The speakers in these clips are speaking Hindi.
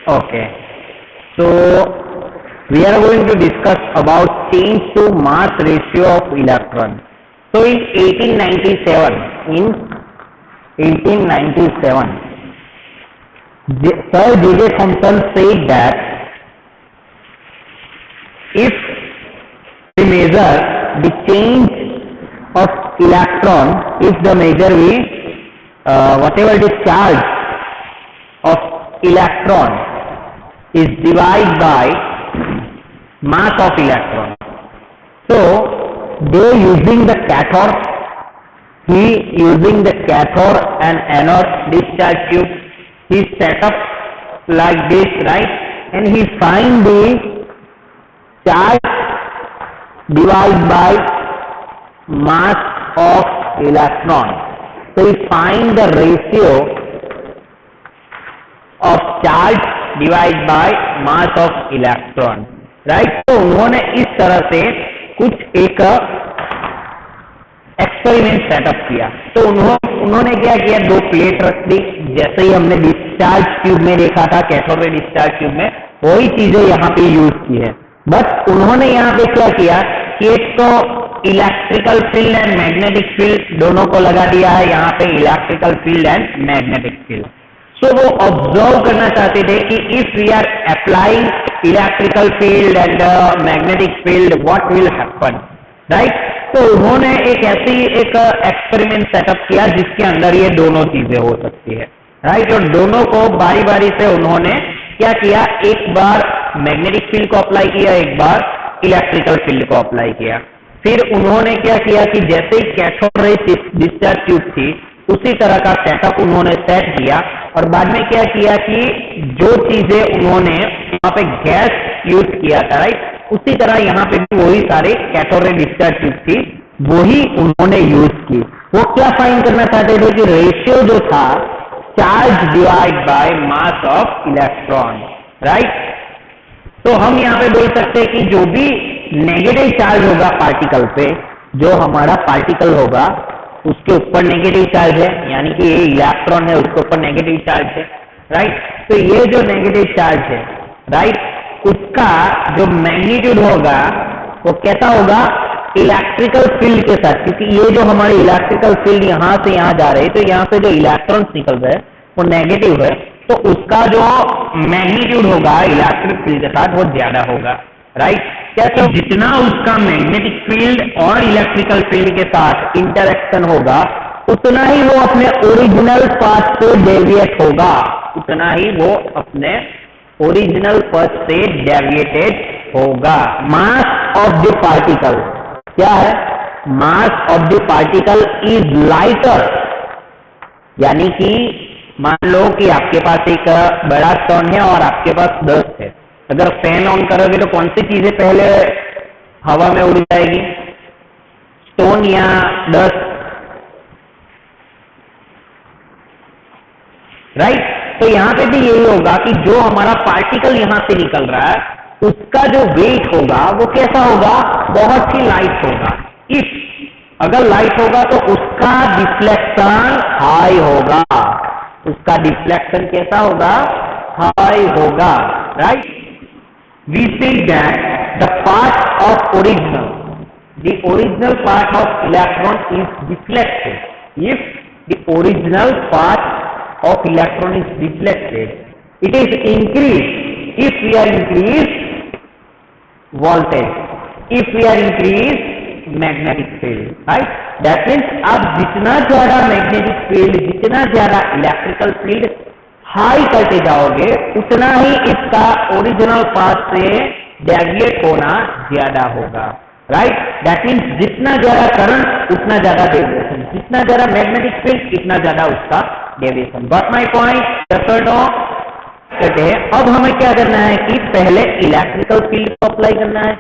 Okay. So we are going to discuss about change to mass ratio of electron. So in 1897, Sir J.J. Thomson said that if we measure the change of electron, if the measure we whatever the charge of electron is divided by mass of electron. So they using the cathode, he using the cathode and anode discharge tube, he set up like this, right? And he find the charge divided by mass of electron. So he find the ratio of charge divided by mass of electron, right? तो उन्होंने इस तरह से कुछ एक एक्सपेरिमेंट सेटअप किया. तो उन्होंने क्या किया, दो प्लेट रख दी, जैसे ही हमने डिस्चार्ज ट्यूब में देखा था, कैथोड रे डिस्चार्ज ट्यूब में, वही चीजें यहाँ पे यूज की है. बट उन्होंने यहाँ पे क्या किया कि एक तो electrical field and magnetic field दोनों को लगा दिया है यहाँ पे, electrical field and magnetic field. So वो ऑब्जर्व करना चाहते थे कि if we are applying electrical field and magnetic field what will happen, right. तो उन्होंने एक ऐसी एक एक्सपेरिमेंट सेटअप किया जिसके अंदर ये दोनों चीजें हो सकती है, राइट. और दोनों को बारी बारी से उन्होंने क्या किया, एक बार मैग्नेटिक फील्ड को अप्लाई किया, एक बार इलेक्ट्रिकल फील्ड को अप्लाई किया. फिर उन्होंने क्या किया कि जैसे ही कैथोड रे डिस्चार्ज ट्यूब थी उसी तरह का सेटअप उन्होंने सेट किया. और बाद में क्या किया कि जो चीजें उन्होंने यहाँ पे गैस यूज किया था, राइट, उसी तरह यहाँ पे भी वही सारे कैथोड रे डिस्चार्ज ट्यूब थी, वही उन्होंने यूज की. वो क्या फाइंड करना चाहते थे कि रेशियो जो था charge divide by mass of electron, right. तो हम यहाँ पे बोल सकते हैं कि जो भी नेगेटिव चार्ज होगा पार्टिकल पे, जो हमारा पार्टिकल होगा उसके ऊपर नेगेटिव चार्ज है, यानी कि ये इलेक्ट्रॉन है उसके ऊपर नेगेटिव चार्ज है, राइट. तो ये जो नेगेटिव चार्ज है, राइट, उसका जो मैग्नीट्यूड होगा वो कैसा होगा, इलेक्ट्रिकल फील्ड के साथ. क्योंकि ये जो हमारी इलेक्ट्रिकल फील्ड यहाँ से यहाँ जा रही है, तो यहाँ से जो इलेक्ट्रॉन्स निकल रहे हैं वो नेगेटिव है, तो उसका जो मैग्नीट्यूड होगा इलेक्ट्रिक फील्ड के साथ वो ज्यादा होगा, राइट. कैसे, जितना उसका मैग्नेटिक फील्ड और इलेक्ट्रिकल फील्ड के साथ इंटरेक्शन होगा उतना ही वो अपने ओरिजिनल पाथ से डेविएट होगा, उतना ही वो अपने ओरिजिनल पाथ से डेविएटेड होगा. मास ऑफ द पार्टिकल क्या है, mass of the particle is lighter. यानी कि मान लो कि आपके पास एक बड़ा स्टोन है और आपके पास डस्ट है. अगर फैन ऑन करोगे तो कौन सी चीजें पहले हवा में उड़ जाएगी, स्टोन या डस्ट, राइट. तो यहां पे भी यही होगा कि जो हमारा पार्टिकल यहां से निकल रहा है उसका जो वेट होगा वो कैसा होगा, बहुत ही लाइट होगा. इफ अगर लाइट होगा तो उसका डिफ्लेक्शन हाई होगा, उसका डिफ्लेक्शन कैसा होगा, हाई होगा, right. We say that the part of the original part of electron is deflected. If the original part of electron is deflected, it is increased if we are increased voltage, if we are increased magnetic field, right. That means अब जितना ज्यादा magnetic field, जितना ज्यादा electrical field हाई करते जाओगे उतना ही इसका ओरिजिनल पाथ से डेविएट होना ज्यादा होगा, राइट. दैट मीन्स जितना ज्यादा करंट उतना ज्यादा डेविएशन, जितना ज्यादा मैग्नेटिक फील्ड इतना ज्यादा उसका deviation. Got my point, yes और नो. अब हमें क्या करना है कि पहले इलेक्ट्रिकल फील्ड को अप्लाई करना है,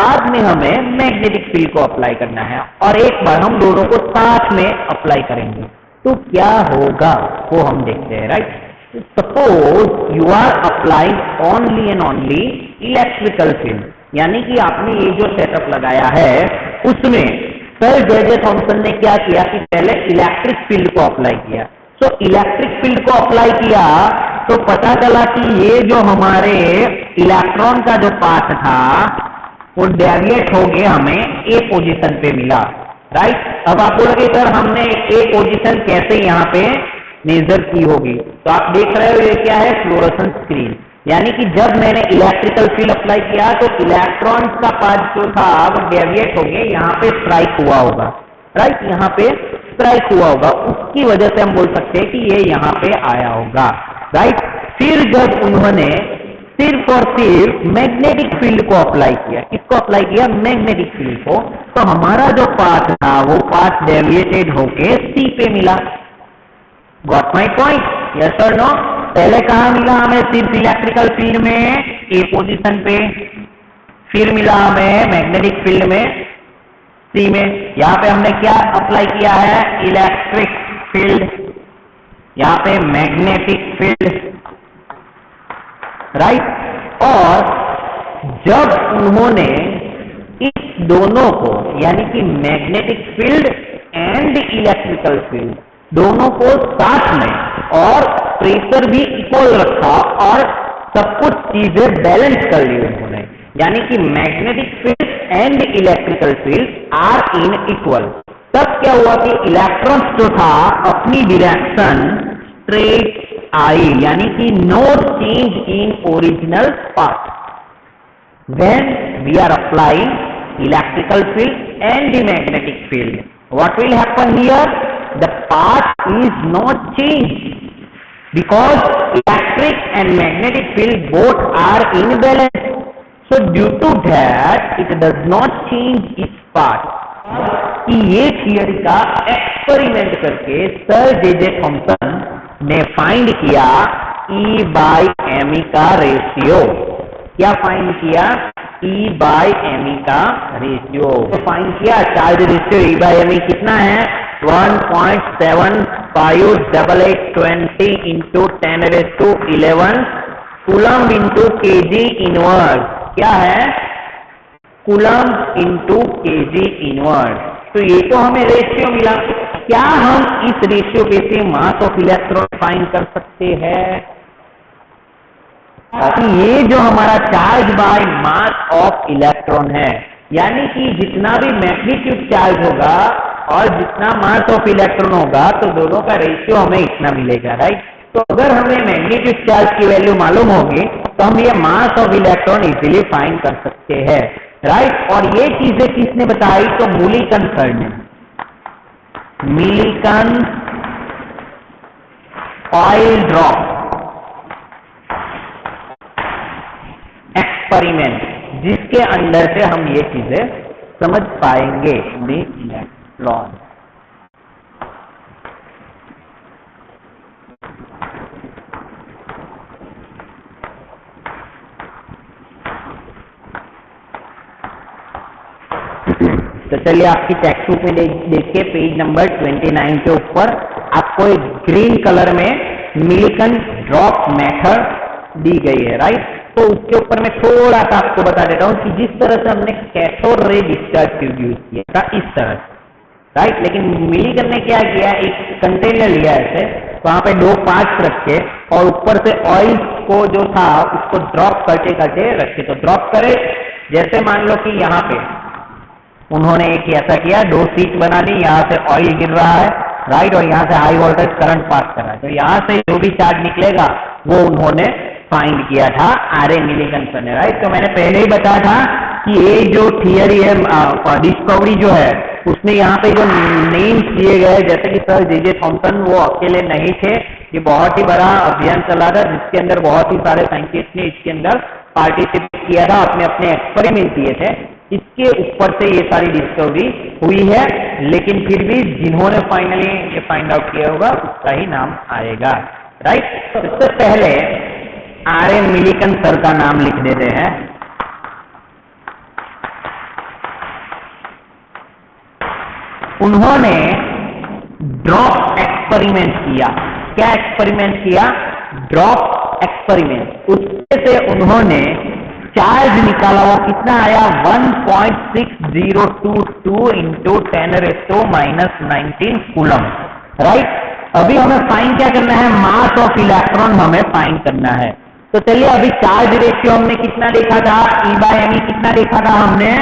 बाद में हमें मैग्नेटिक फील्ड को अप्लाई करना है, और एक बार हम दोनों को साथ में अप्लाई करेंगे तो क्या होगा वो हम देखते हैं, right. Suppose you are applying only and only electrical field, यानी कि आपने ये जो सेटअप लगाया है उसमें सर जे.जे. थॉमसन ने क्या किया कि पहले इलेक्ट्रिक फील्ड को अप्लाई किया. सो इलेक्ट्रिक फील्ड को अप्लाई किया तो पता चला कि ये जो हमारे इलेक्ट्रॉन का जो पाथ था वो डेविएट हो गया, हमें ए पोजीशन पे मिला, राइट। अब आप बोलोगे सर हमने ए पोजीशन कैसे यहाँ पे मेजर की होगी, तो आप देख रहे हो ये क्या है, फ्लोरोसेंस स्क्रीन। यानी कि जब मैंने इलेक्ट्रिकल फील्ड अप्लाई किया तो इलेक्ट्रॉन का पाथ जो था वो डेविएट हो गया, यहाँ पे स्ट्राइक हुआ होगा, राइट, यहाँ पे स्ट्राइक हुआ होगा, उसकी वजह से हम बोल सकते हैं कि ये यहाँ पे आया होगा, राइट। फिर जब उन्होंने सिर्फ और सिर्फ मैग्नेटिक फील्ड को अप्लाई किया, किसको अप्लाई किया, मैग्नेटिक फील्ड को, तो हमारा जो पाथ था वो पाथ डेविएटेड होके सी पे मिला। गॉट माई पॉइंट, यस और नो। पहले कहाँ मिला हमें, सिर्फ इलेक्ट्रिकल फील्ड में ए पोजीशन पे, फिर मिला हमें मैग्नेटिक फील्ड में सी में। यहाँ पे हमने क्या अप्लाई किया है, इलेक्ट्रिक फील्ड, यहाँ पे मैग्नेटिक फील्ड, राइट। और जब उन्होंने इस दोनों को यानी कि magnetic field and electrical field दोनों को साथ में और प्रेशर भी इक्वल रखा और सब कुछ चीजें बैलेंस कर ली उन्होंने, यानी कि magnetic field and electrical field are in equal, तब क्या हुआ कि इलेक्ट्रॉन्स जो था अपनी डायरेक्शन स्ट्रेट आई, यानी कि no change in original path. When we are applying electrical field and the magnetic field, what will happen here, the path is not changed because electric and magnetic field both are in balance, so due to that it does not change its path। कि ये थियरी का एक्सपेरिमेंट करके सर जे थॉमसन ने फाइंड किया E बाई एम का रेशियो। क्या फाइंड किया, E बाई एम का रेशियो तो फाइंड किया। Charge ratio E by M कितना है, 1.758820 into 10⁻11 coulomb into KG inverse, क्या है, कूलम इंटू केजी इनवर्स। तो ये तो हमें रेशियो मिला। क्या हम इस रेशियो पे से मास ऑफ इलेक्ट्रॉन फाइंड कर सकते हैं? ये जो हमारा charge by mass of electron है, यानी कि जितना भी मैग्नीट्यूड चार्ज होगा और जितना मास ऑफ इलेक्ट्रॉन होगा तो दोनों का रेशियो हमें इतना मिलेगा, राइट। तो अगर हमें मैग्नीट्यूड चार्ज की वैल्यू मालूम होगी तो हम ये मास ऑफ इलेक्ट्रॉन इजीली फाइंड कर सकते हैं, राइट। और ये चीजें किसने बताई, तो मिलिकन सर ने, मिलिकन ऑयल ड्रॉप एक्सपेरिमेंट, जिसके अंदर से हम ये चीजें समझ पाएंगे दी इलेक्ट्रॉन। तो चलिए आपकी टेक्स्ट बुक में देखिए पेज नंबर 29 के ऊपर आपको एक ग्रीन कलर में मिलिकन ड्रॉप मेथड दी गई है, राइट। तो उसके ऊपर मैं थोड़ा सा आपको बता देता हूं कि जिस तरह से हमने cathode ray discharge tube use किया था इस तरह, राइट। लेकिन मिलिकन ने क्या किया, एक कंटेनर लिया ऐसे, तो वहां पे 2 पार्ट्स रखे और ऊपर से ऑयल को जो था उसको ड्रॉप करके करके रखे। तो ड्रॉप करे, जैसे मान लो कि यहाँ पे उन्होंने एक ऐसा किया, 2 शीट बना दी, यहाँ से ऑयल गिर रहा है, राइट, और यहाँ से हाई वोल्टेज करंट पास कर रहा है। तो यहाँ से जो भी चार्ज निकलेगा वो उन्होंने फाइंड किया था आर.ए. मिलिकन सर ने, राइट। तो मैंने पहले ही बताया था कि ये जो थियरी है, डिस्कवरी जो है, उसमें यहाँ पे जो नेम्स दिए गए, जैसे कि सर जे थॉमसन वो अकेले नहीं थे, ये बहुत ही बड़ा अभियान चला था जिसके अंदर बहुत ही सारे साइंटिस्ट ने इसके अंदर पार्टिसिपेट किया था, अपने अपने एक्सपेरिमेंट किए थे। इसके ऊपर से ये सारी डिस्कवरी हुई है, लेकिन फिर भी जिन्होंने फाइनली ये फाइंड आउट किया होगा उसका ही नाम आएगा, राइट। तो इससे पहले आर.ए. मिलिकन सर का नाम लिख देते हैं। उन्होंने ड्रॉप एक्सपेरिमेंट किया। क्या एक्सपेरिमेंट किया, ड्रॉप एक्सपेरिमेंट। उससे से उन्होंने चार्ज निकाला, वो कितना आया, 1.6022 इंटू 10⁻⁻19 कूलम, राइट। अभी हमें फाइंड क्या करना है, मास ऑफ इलेक्ट्रॉन हमें फाइंड करना है। तो चलिए अभी चार्ज रेशियो हमने कितना देखा था, E/me कितना देखा था हमने,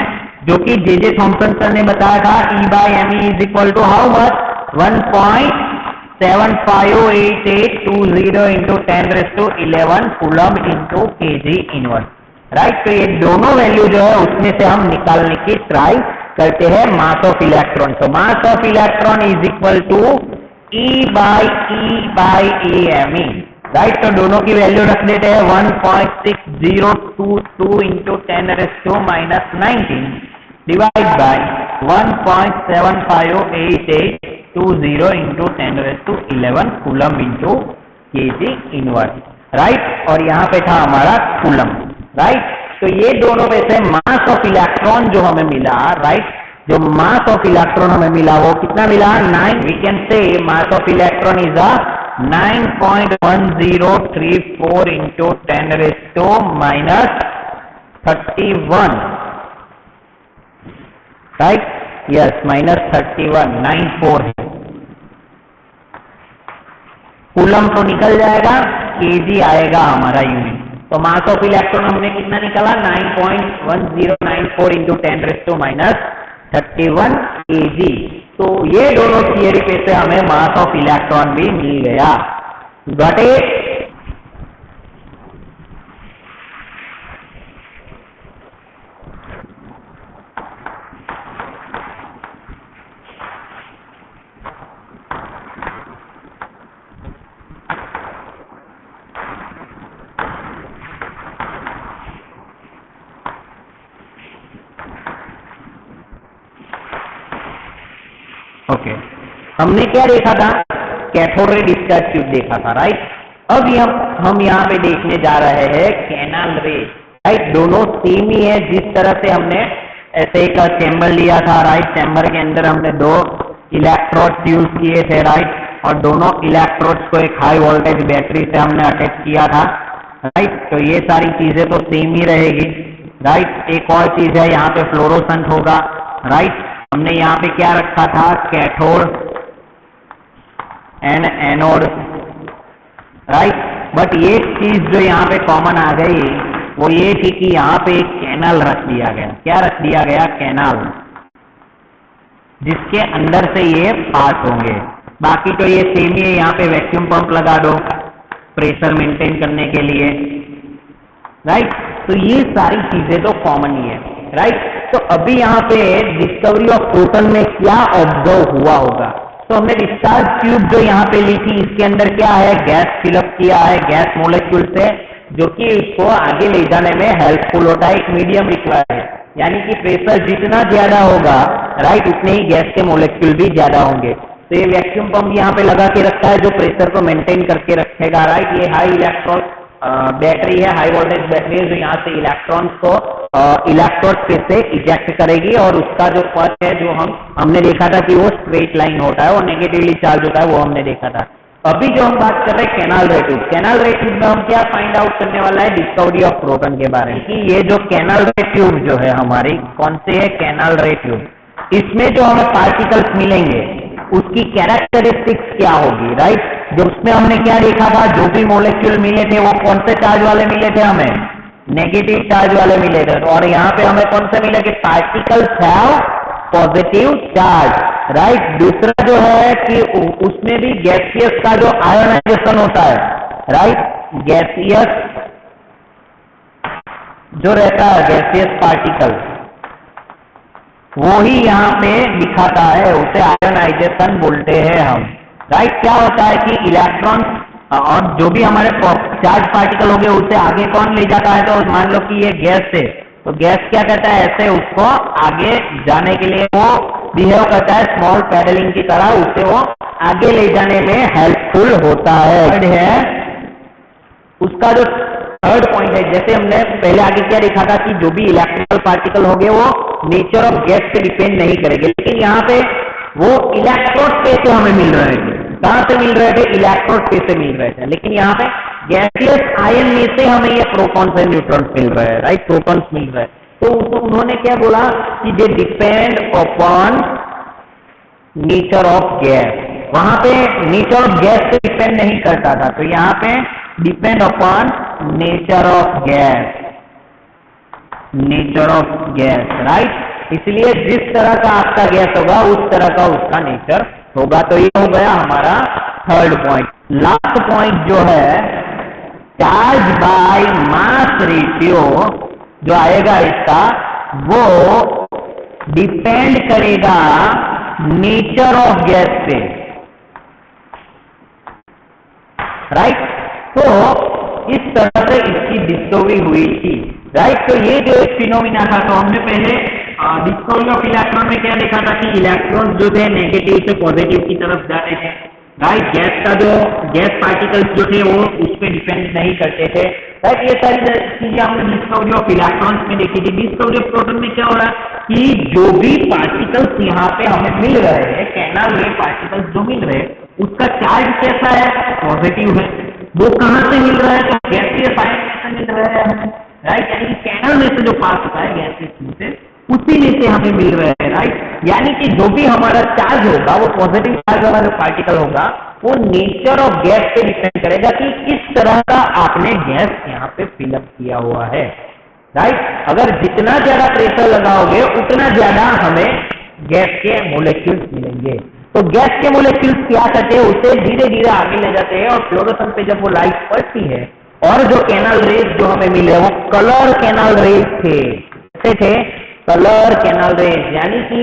जो कि जे थॉम्पसन सर ने बताया था, E/me is equal to how much, 1.758820 into 10⁻11 coulomb into kg inverse, right. तो ये दोनों वैल्यू जो है उसमें से हम निकालने की ट्राई करते हैं मास ऑफ इलेक्ट्रॉन। तो mass of electron is equal to E/E/E/me, right. तो दोनों की वैल्यू रख देते हैं 1.6022 into 10⁻19 divide by 1.758820 into 10⁻11 coulomb into kg inverse, right. और यहाँ पे था हमारा कूलम, राइट। तो ये दोनों में से मास ऑफ इलेक्ट्रॉन जो हमें मिला, राइट, जो मास ऑफ इलेक्ट्रॉन हमें मिला वो कितना मिला, 9। We can say mass of electron is a 9.1034 into 10⁻31, right, yes, -3194 है। कूलम तो निकल जाएगा, केजी आएगा हमारा यूनिट। तो मास ऑफ इलेक्ट्रॉन हमने कितना निकाला, 9.1094 इंटू 10⁻31 kg। तो ये दोनों थियरी पे से हमें मास ऑफ इलेक्ट्रॉन भी मिल गया। Got it? ओके, हमने क्या देखा था, कैथोड रे डिस्चार्ज ट्यूब देखा था, राइट। अब हम यहाँ पे देखने जा रहे हैं कैनाल रे, राइट। दोनों सेम ही है, जिस तरह से हमने ऐसे एक चैम्बर लिया था, राइट। चैम्बर के अंदर हमने 2 इलेक्ट्रोड्स यूज किए थे, राइट, और दोनों इलेक्ट्रोड्स को एक हाई वोल्टेज बैटरी से हमने अटैच किया था, राइट। तो ये सारी चीजें तो सेम ही रहेगी, राइट। एक और चीज है, यहाँ पे फ्लोरोसेंट होगा, राइट। हमने यहाँ पे क्या रखा था, cathode and anode, right. But ये चीज जो यहाँ पे कॉमन आ गई वो ये थी कि यहाँ पे एक कैनाल रख दिया गया। क्या रख दिया गया, कैनाल, जिसके अंदर से ये पास होंगे। बाकी तो ये सेम ही है, यहाँ पे वैक्यूम पंप लगा दो प्रेशर मेंटेन करने के लिए, राइट। तो ये सारी चीजें तो कॉमन ही है, राइट। तो अभी यहाँ पे डिस्कवरी ऑफ प्रोटॉन में क्या ऑब्जर्व हुआ होगा, तो हमने डिस्चार्ज ट्यूब जो यहाँ पे ली थी, इसके अंदर क्या है, गैस फिलअप किया है, गैस मोलिक्यूल से, जो कि इसको आगे ले जाने में हेल्पफुल होता है। एक मीडियम रिक्वायर्ड है, यानी कि प्रेशर जितना ज्यादा होगा, राइट, उतने ही गैस के मोलिक्यूल भी ज्यादा होंगे। तो ये वैक्यूम पंप यहाँ पे लगा के रखा है जो प्रेशर को मेंटेन करके रखेगा, राइट। ये हाई इलेक्ट्रॉन बैटरी है, हाई वोल्टेज बैटरी है, जो यहाँ से इलेक्ट्रॉन्स को इलेक्ट्रोड से इजेक्ट करेगी, और उसका जो पथ है जो हमने देखा था कि वो स्ट्रेट लाइन होता है, वो नेगेटिवली चार्ज होता है, वो हमने देखा था। अभी जो हम बात कर रहे हैं canal ray tube, canal ray tube में हम क्या फाइंड आउट करने वाला है, डिस्कवरी ऑफ प्रोटॉन के बारे में, कि ये जो कैनाल रे ट्यूब जो है हमारी, कौन से है, कैनाल रे ट्यूब, इसमें जो हमें पार्टिकल्स मिलेंगे उसकी कैरेक्टरिस्टिक्स क्या होगी, राइट। जो उसमें हमने क्या देखा था, जो भी मोलिक्यूल मिले थे वो कौन से चार्ज वाले मिले थे, हमें नेगेटिव चार्ज वाले मिले थे, और यहाँ पे हमें कौन से मिले कि particles have positive charge, right. दूसरा जो है कि उसमें भी गैसियस का जो आयोनाइजेशन होता है, राइट, गैसियस जो रहता है, गैसियस पार्टिकल, वो ही यहाँ पे दिखाता है, उसे आयोनाइजेशन बोलते हैं हम, राइट। क्या होता है कि इलेक्ट्रॉन और जो भी हमारे चार्ज पार्टिकल हो गए उसे आगे कौन ले जाता है, तो मान लो कि ये गैस है, तो गैस क्या करता है, ऐसे उसको आगे जाने के लिए वो बिहेव करता है स्मॉल पैडलिंग की तरह, उसे वो आगे ले जाने में हेल्पफुल होता है। उसका जो थर्ड पॉइंट है, जैसे हमने पहले आगे क्या देखा था कि जो भी इलेक्ट्रिकल पार्टिकल हो गए वो नेचर ऑफ गैस पे डिपेंड नहीं करेंगे, लेकिन यहाँ पे वो इलेक्ट्रोड कैसे हमें मिल रहे थे, कहाँ से मिल रहे थे, इलेक्ट्रोड कैसे मिल रहे थे, लेकिन यहाँ पे गैसियस आयन में से हमें ये प्रोटॉन्स एंड न्यूट्रॉन्स मिल रहे हैं, राइट, प्रोटॉन्स मिल रहे हैं। तो उन्होंने क्या बोला कि they depend upon nature of gas, वहां पे नेचर ऑफ गैस पे डिपेंड नहीं करता था, तो यहाँ पे depend upon nature of gas, nature of gas, right. इसलिए जिस तरह का आपका गैस होगा उस तरह का उसका नेचर होगा। तो ये हो गया हमारा थर्ड पॉइंट। लास्ट पॉइंट जो है चार्ज बाय मास रेशियो जो आएगा इसका, वो डिपेंड करेगा नेचर ऑफ गैस पे, राइट। तो इस तरह से इसकी डिस्कवरी हुई थी, राइट। तो ये जो एक फिनोमिना था, तो हमने पहले डिस्कवरी ऑफ इलेक्ट्रॉन में क्या देखा था कि इलेक्ट्रॉन जो थे नेगेटिव से पॉजिटिव की तरफ जाते थे, राइट। गैस का जो गैस पार्टिकल्स जो थे वो उस पर डिपेंड नहीं करते थे, राइट। ये सारी चीजें हमने डिस्कवरी ऑफ इलेक्ट्रॉन्स में देखी थी। डिस्कवरी ऑफ प्रोटॉन में क्या हो रहा है कि जो भी पार्टिकल्स यहाँ पे हमें मिल रहे हैं, कैनाल रे पार्टिकल्स जो मिल रहे हैं, उसका चार्ज कैसा है, पॉजिटिव है। वो कहाँ से मिल रहा है, तो गैसीय साइड से मिल रहा है, राइट। यानी कि कैनाल में से जो पास होता है गैसीय थ्रू से, उसी में से हमें मिल रहे हैं, राइट। यानी कि जो भी हमारा चार्ज होगा, वो पॉजिटिव चार्ज वाला जो पार्टिकल होगा, वो नेचर ऑफ गैस पे डिपेंड करेगा कि किस तरह का आपने गैस यहाँ पे फिलअप किया हुआ है, राइट। अगर जितना ज्यादा प्रेशर लगाओगे उतना ज्यादा हमें गैस के मोलेक्यूल्स मिलेंगे। तो गैस के मोलेक्यूल्स क्या करते हैं, उसे धीरे धीरे आगे ले जाते हैं, और फ्लोरोसेंस पे जब वो लाइट पड़ती है, और जो कैनाल रेज जो हमें मिले वो कलर कैनाल रेज थे, कैसे थे, कलर कैनाल रेज। यानी कि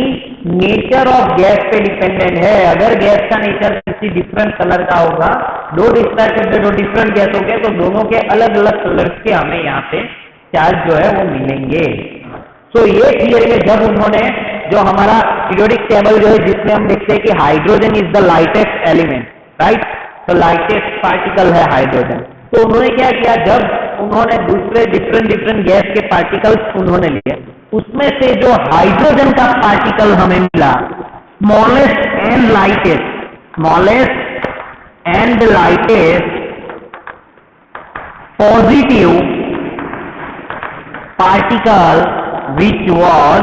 नेचर ऑफ गैस पे डिपेंडेंट है। अगर गैस का नेचर किसी डिफरेंट कलर का होगा, दो डिस्ट्रैक्टेड दो डिफरेंट गैस हो गए, तो दोनों के अलग अलग कलर्स के हमें यहाँ पे चार्ज जो है वो मिलेंगे। तो ये थियरी में जब उन्होंने जो हमारा पीरियोडिक टेबल जो है, जिसमें हम देखते हैं कि hydrogen is the lightest element, right. तो लाइटेस्ट पार्टिकल है हाइड्रोजन। तो उन्होंने क्या किया, जब उन्होंने दूसरे डिफरेंट गैस के पार्टिकल्स उन्होंने लिए, उसमें से जो हाइड्रोजन का पार्टिकल हमें मिला, smallest and lightest positive particle which was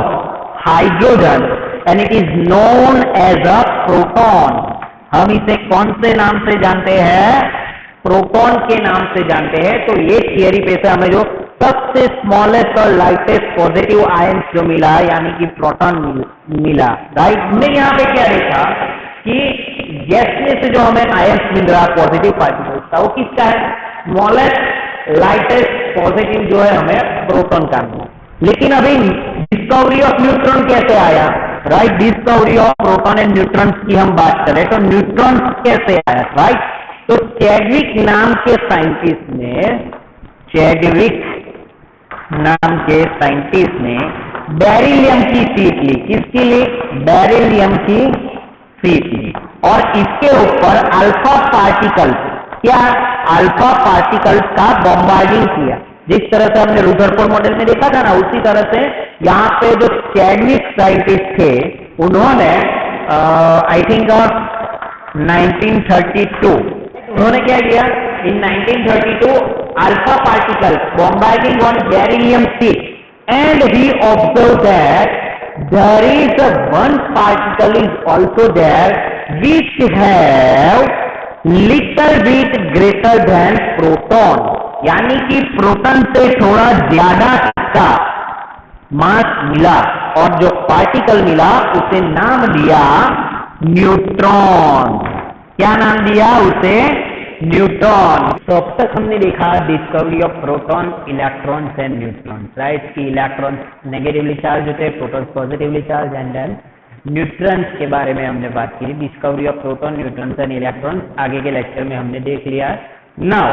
hydrogen and it is known as a proton। हम इसे कौन से नाम से जानते हैं, प्रोटॉन के नाम से जानते हैं। तो ये थियरी पे से हमें जो सबसे स्मॉलेस्ट और लाइटेस्ट पॉजिटिव आयंस जो मिला, यानी कि प्रोटॉन मिला, राइट। हमने यहाँ पे क्या देखा कि गैस में से जो हमें आयंस मिल रहा पॉजिटिव पार्टिकल्स का, वो किसका है, स्मॉलेस्ट लाइटेस्ट पॉजिटिव जो है हमें प्रोटॉन का मिला। लेकिन अभी डिस्कवरी ऑफ न्यूट्रॉन कैसे आया, right. Discovery of proton and neutron की हम बात करें तो न्यूट्रॉन कैसे आया, राइट। तो चैडविक नाम के साइंटिस्ट ने बेरिलियम की सीट ली। किसकी ली, बेरिलियम की सीट ली, और इसके ऊपर अल्फा पार्टिकल्स, क्या अल्फा पार्टिकल्स का बॉम्बार्डिंग किया। जिस तरह से हमने रुदरफोर्ड मॉडल में देखा था ना, उसी तरह से यहाँ पे जो चैडविक साइंटिस्ट थे, उन्होंने आई थिंक 1932 उन्होंने क्या किया, इन 1932 alpha particle bombarding on beryllium seat and he observe that there is one particle is also there which have little bit greater than proton। यानी कि प्रोटॉन से थोड़ा ज्यादा का मास मिला, और जो पार्टिकल मिला उसे नाम दिया न्यूट्रॉन। क्या नाम दिया उसे, न्यूट्रॉन। तो अब तक हमने देखा discovery of proton, electrons and neutrons, right. कि इलेक्ट्रॉन्स नेगेटिवली चार्ज होते हैं, protons positively charge, and then neutrons के बारे में हमने बात की। Discovery of proton, neutrons and electrons आगे के लेक्चर में हमने देख लिया। नाउ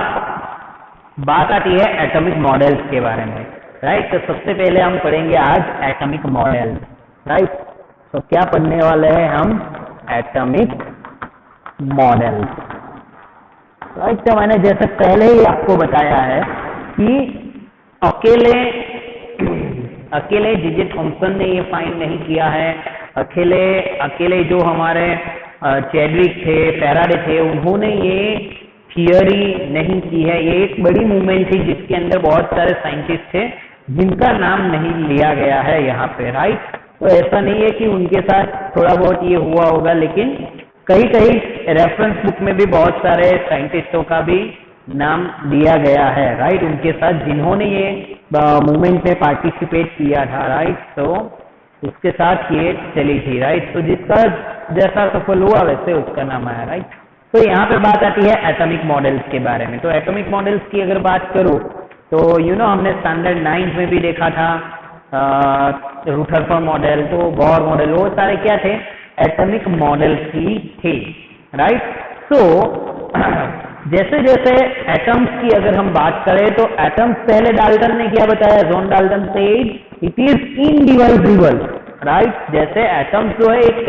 बात आती है एटॉमिक मॉडल्स के बारे में, राइट। तो सबसे पहले हम पढ़ेंगे आज एटॉमिक मॉडल, राइट। तो क्या पढ़ने वाले हैं हम, एटॉमिक मॉडल, राइट। तो मैंने जैसे पहले ही आपको बताया है कि अकेले जीजे थॉम्सन ने ये फाइंड नहीं किया है, अकेले जो हमारे चैडविक थे, फैराडे थे, उन्होंने ये थियरी नहीं की है। ये एक बड़ी मूवमेंट थी जिसके अंदर बहुत सारे साइंटिस्ट थे जिनका नाम नहीं लिया गया है यहाँ पे, राइट। तो ऐसा नहीं है कि उनके साथ थोड़ा बहुत ये हुआ होगा, लेकिन कहीं कहीं रेफरेंस बुक में भी बहुत सारे साइंटिस्टों का भी नाम दिया गया है, राइट, उनके साथ जिन्होंने ये मूवमेंट में पार्टिसिपेट किया था, राइट, तो उसके साथ ये चली थी, राइट, तो जिसका जैसा सफल हुआ वैसे उसका नाम आया, राइट। तो यहाँ पे बात आती है एटॉमिक मॉडल्स के बारे में। तो एटॉमिक मॉडल्स की अगर बात करूँ तो हमने स्टैंडर्ड 9 में भी देखा था रुथरफोर्ड मॉडल, तो बोर मॉडल, वो सारे क्या थे, एटॉमिक मॉडल्स ही थे, राइट। तो जैसे जैसे एटम्स की अगर हम बात करें तो एटम्स पहले डाल्टन ने क्या बताया, John Dalton said it is indivisible, right. जैसे एटम्स जो है एक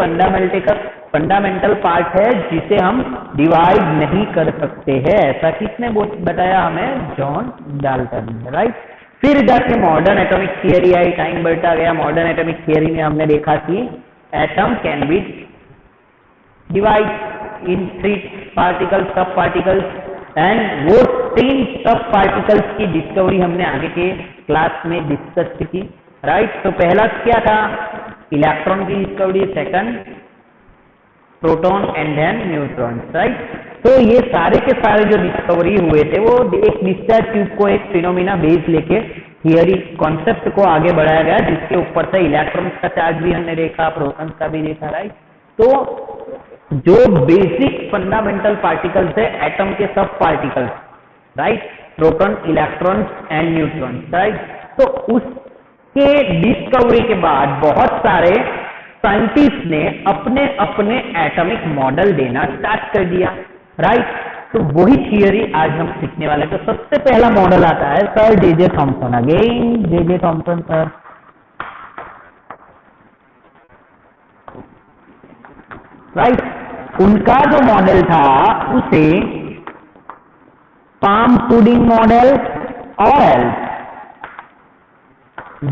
फंडामेंटल पार्ट है जिसे हम डिवाइड नहीं कर सकते हैं, ऐसा किसने बताया हमें, जॉन डाल्टन, राइट। फिर जाके मॉडर्न एटॉमिक थियरी आई, टाइम बढ़ता गया, मॉडर्न एटॉमिक थियरी में हमने देखा कि atom can be divide in 3 particles, सब पार्टिकल्स, एंड वो 3 सब पार्टिकल्स की डिस्कवरी हमने आगे के क्लास में डिस्कस की, राइट। तो पहला क्या था, इलेक्ट्रॉन की discovery, second proton and then neutron, right. तो ये सारे के सारे जो डिस्कवरी हुए थे वो एक डिस्चार्ज ट्यूब को एक फिनोमिना बेस लेके थियरी कॉन्सेप्ट को आगे बढ़ाया गया, जिसके ऊपर से इलेक्ट्रॉन्स का चार्ज भी हमने देखा, प्रोटॉन्स का भी देखा, राइट। तो जो बेसिक फंडामेंटल पार्टिकल्स है एटम के सब particles, right, proton, electrons and neutrons, right. तो उसके डिस्कवरी के बाद बहुत सारे साइंटिस्ट ने अपने अपने एटॉमिक मॉडल देना स्टार्ट कर दिया, राइट। तो वही थियरी आज हम सीखने वाले। तो सबसे पहला मॉडल आता है sir J Thompson, again J Thomson sir, right. उनका जो मॉडल था उसे पाम पुडिंग मॉडल और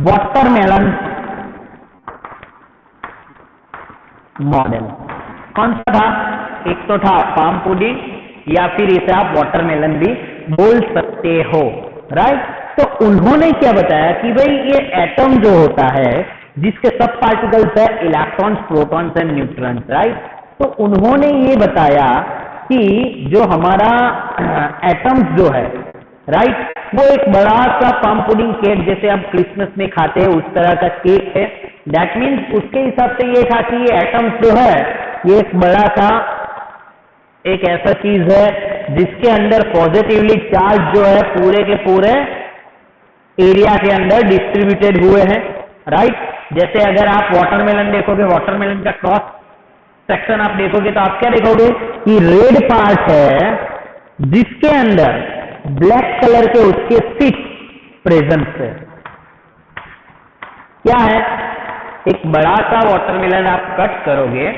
वाटरमेलन मॉडल, कौन सा था, एक तो था पाम पुडिंग या फिर इसे आप वाटरमेलन भी बोल सकते हो, राइट। तो उन्होंने क्या बताया कि भाई ये एटम जो होता है जिसके सब पार्टिकल्स है electrons, protons and neutrons, right. तो उन्होंने ये बताया कि जो हमारा एटम्स जो है, राइट, वो एक बड़ा सा पाम पुडिंग केक जैसे आप क्रिसमस में खाते हैं उस तरह का केक है। दैट मीन्स उसके हिसाब से ये था कि ये एटम्स जो है ये एक बड़ा सा एक ऐसा चीज है जिसके अंदर पॉजिटिवली चार्ज जो है पूरे के पूरे एरिया के अंदर डिस्ट्रीब्यूटेड हुए हैं, राइट। जैसे अगर आप वाटरमेलन देखोगे, वाटरमेलन का क्रॉस सेक्शन आप देखोगे तो आप क्या देखोगे कि रेड पार्ट है जिसके अंदर ब्लैक कलर के उसके सीड्स प्रेजेंट है। क्या है, एक बड़ा सा वाटरमेलन आप कट करोगे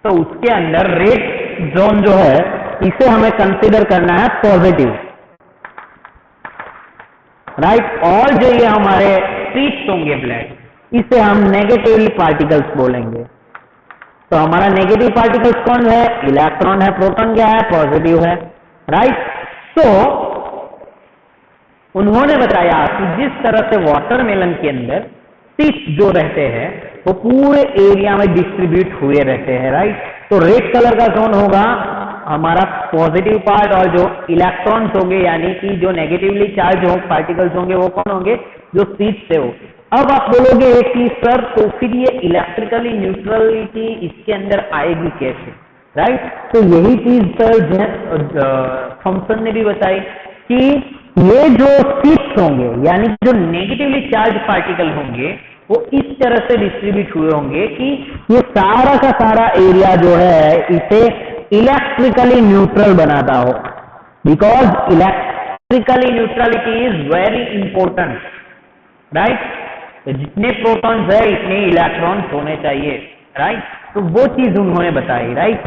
तो उसके अंदर रेड जोन जो है इसे हमें कंसीडर करना है पॉजिटिव, राइट। और जो ये हमारे सीड्स होंगे ब्लैक, इसे हम नेगेटिवली पार्टिकल्स बोलेंगे। तो हमारा नेगेटिव पार्टिकल्स कौन है, इलेक्ट्रॉन है, प्रोटॉन क्या है, पॉजिटिव है, राइट। तो उन्होंने बताया कि जिस तरह से वाटरमेलन के अंदर सीड्स जो रहते हैं वो पूरे एरिया में डिस्ट्रीब्यूट हुए रहते हैं, राइट। तो रेड कलर का जोन होगा हमारा पॉजिटिव पार्ट और जो इलेक्ट्रॉन्स होंगे यानी कि जो नेगेटिवली चार्ज हो पार्टिकल्स होंगे वो कौन होंगे, जो सीड्स से हो। अब आप बोलोगे एक चीज सर, तो फिर ये इलेक्ट्रिकली न्यूट्रलिटी इसके अंदर आएगी कैसे, राइट। तो यही चीज सर थॉमसन ने भी बताई कि ये जो सीड्स होंगे यानी जो नेगेटिवली चार्ज पार्टिकल होंगे वो इस तरह से डिस्ट्रीब्यूट हुए होंगे कि ये सारा का सारा एरिया जो है इसे इलेक्ट्रिकली न्यूट्रल बनाता हो, because electrically neutrality is very important, right. तो जितने प्रोटॉन्स है इतने इलेक्ट्रॉन्स होने चाहिए, राइट। तो वो चीज उन्होंने बताई, राइट।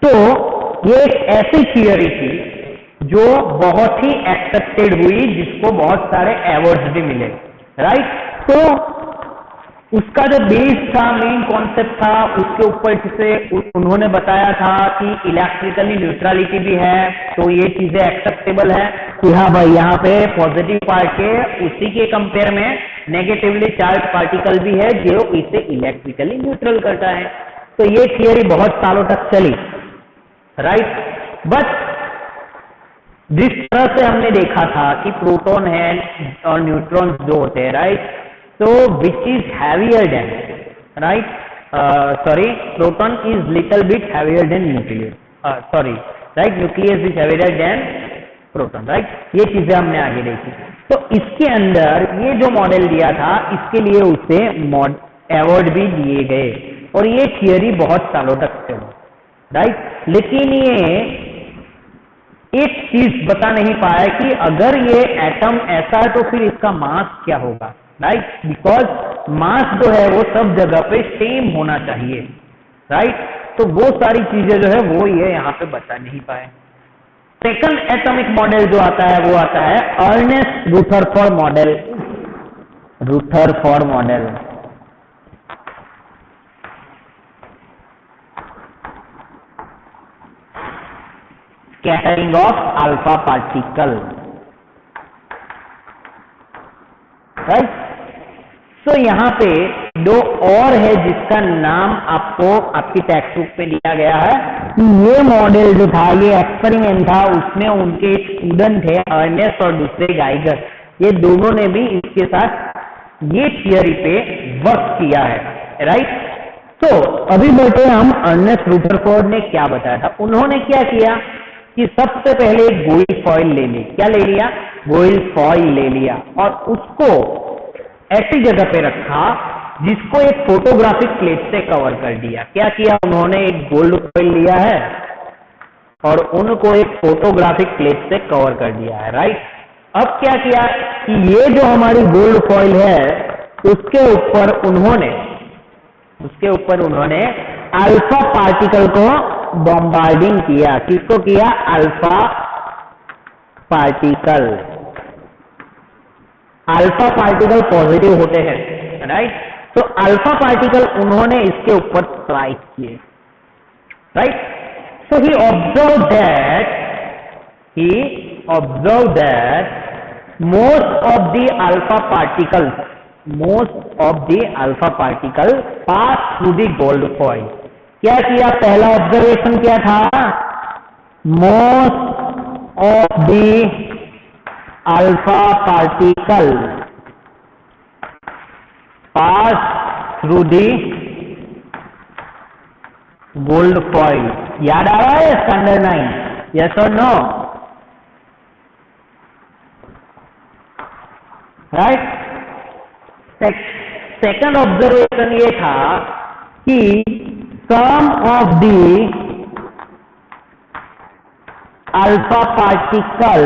तो ये एक ऐसी थियरी थी जो बहुत ही एक्सेप्टेड हुई, जिसको बहुत सारे अवार्ड्स भी मिले, राइट। तो उसका जो बेस था, मेन कॉन्सेप्ट था, उसके ऊपर जिसे उन्होंने बताया था कि इलेक्ट्रिकली न्यूट्रलिटी भी है, तो ये चीजें एक्सेप्टेबल है कि हाँ भाई यहाँ पे पॉजिटिव पार्ट के उसी के कंपेयर में नेगेटिवली चार्ज पार्टिकल भी है जो इसे इलेक्ट्रिकली न्यूट्रल करता है। तो ये थियरी बहुत सालों तक चली, राइट। बट जिस तरह से हमने देखा था कि प्रोटॉन है और न्यूट्रॉन जो होते हैं, राइट, तो which is heavier than, right, sorry, proton is little bit heavier than nucleus, sorry, right, nucleus is heavier than proton, right. ये चीजें हमने आगे देखी। तो इसके अंदर ये जो मॉडल दिया था, इसके लिए उसे अवार्ड भी दिए गए और ये थियरी बहुत सालों तक चली, राइट। लेकिन ये एक चीज बता नहीं पाया कि अगर ये एटम ऐसा है तो फिर इसका मास क्या होगा, राइट, बिकॉज मास जो है वो सब जगह पे सेम होना चाहिए, राइट। तो वो सारी चीजें जो है वो ये यहाँ पे बता नहीं पाए। सेकंड एटॉमिक मॉडल जो आता है वो आता है Ernest Rutherford model, Rutherford model. Scattering of alpha particle, right. तो यहाँ पे दो और है जिसका नाम आपको आपकी टेक्स्ट बुक पे दिया गया है। ये मॉडल जो था, ये एक्सपेरिमेंट था, उसमें उनके एक स्टूडेंट थे अर्नेस्ट और दूसरे गाइगर, ये दोनों ने भी इसके साथ ये थियरी पे वर्क किया है, राइट। तो अभी बैठे हम अर्नेस्ट रुथरफोर्ड ने क्या बताया था। उन्होंने क्या किया कि सबसे पहले एक गोल्ड फॉइल ले ली, क्या ले लिया, गोल्ड फॉइल ले लिया और उसको ऐसी जगह पे रखा जिसको एक फोटोग्राफिक प्लेट से कवर कर दिया। क्या किया उन्होंने, एक गोल्ड फॉइल लिया है और उनको एक फोटोग्राफिक प्लेट से कवर कर दिया है, राइट। अब क्या किया कि ये जो हमारी गोल्ड फॉइल है उसके ऊपर उन्होंने अल्फा पार्टिकल को बॉम्बार्डिंग किया। किसको किया, alpha particle. Alpha particle positive होते हैं, राइट। तो अल्फा पार्टिकल उन्होंने इसके ऊपर स्ट्राइक किए, right. So he observe that most of the alpha particle pass through the gold foil। क्या किया, पहला ऑब्जर्वेशन क्या था, most of the alpha particle pass through the gold foil। याद आ रहा है स्टैंडर्ड 9, यस और नो, राइट। सेकंड ऑब्जर्वेशन ये था कि some of the alpha particle